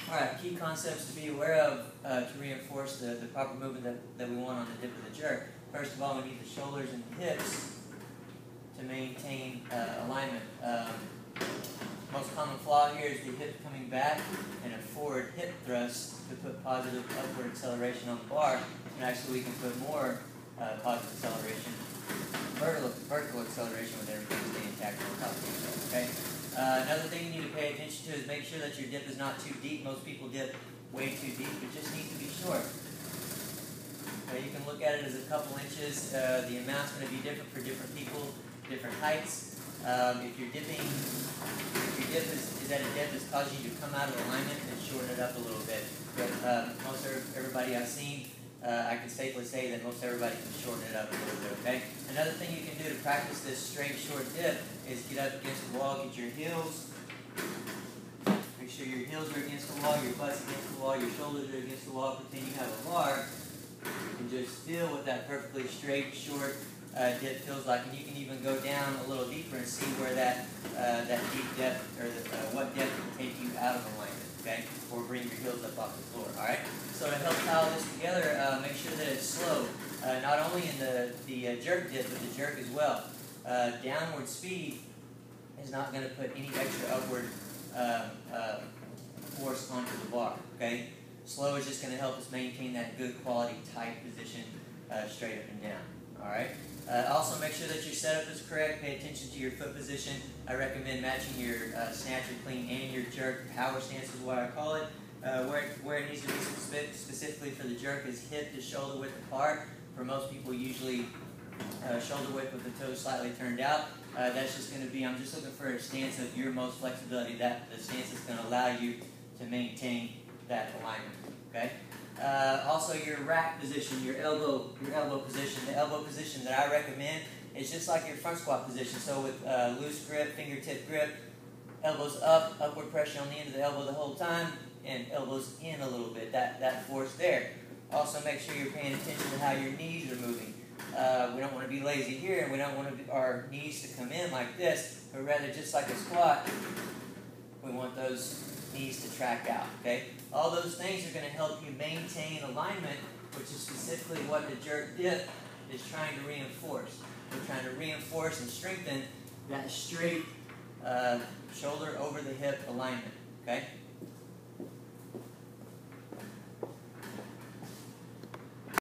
Alright, key concepts to be aware of to reinforce the proper movement that we want on the dip of the jerk. First of all, we need the shoulders and the hips to maintain alignment. Most common flaw here is the hip coming back and a forward hip thrust to put positive upward acceleration on the bar, and actually we can put more positive acceleration, vertical acceleration with everything staying intact on top of each other. Okay. Another thing you need to pay attention to is make sure that your dip is not too deep. Most people dip way too deep. It just needs to be short. You can look at it as a couple inches. The amount's going to be different for different people, different heights. If your dip is at a depth that's causing you to come out of alignment, then shorten it up a little bit. But most everybody I've seen, I can safely say that most everybody can shorten it up a little bit, okay? Another thing you can do to practice this straight, short dip is get up against the wall, get your heels. Make sure your heels are against the wall, your butt's against the wall, your shoulders are against the wall. Pretend you have a bar. And just feel what that perfectly straight, short dip feels like. And you can even go down a little deeper and see where that deep depth, or what depth will take you out of alignment, okay? Or bring your heels up off the floor, alright? So to help tie this together, make sure that it's slow. Not only in the jerk dip, but the jerk as well. Downward speed is not going to put any extra upward force onto the bar, okay? Slow is just going to help us maintain that good quality tight position straight up and down. Alright? Also make sure that your setup is correct. Pay attention to your foot position. I recommend matching your snatch and clean and your jerk. Power stance is what I call it. Where it needs to be specifically for the jerk is hip to shoulder width apart. For most people, usually shoulder width with the toes slightly turned out. That's just going to be, I'm just looking for a stance of your most flexibility. That the stance is going to allow you to maintain that alignment. Okay. Also, your rack position, your elbow position. The elbow position that I recommend is just like your front squat position. So with loose grip, fingertip grip, elbows up, upward pressure on the end of the elbow the whole time, and elbows in a little bit. That force there. Also, make sure you're paying attention to how your knees are moving. We don't want to be lazy here, and we don't want our knees to come in like this, but rather just like a squat, we want those knees to track out. Okay. All those things are going to help you maintain alignment, which is specifically what the jerk dip is trying to reinforce. We're trying to reinforce and strengthen that straight shoulder over the hip alignment. Okay?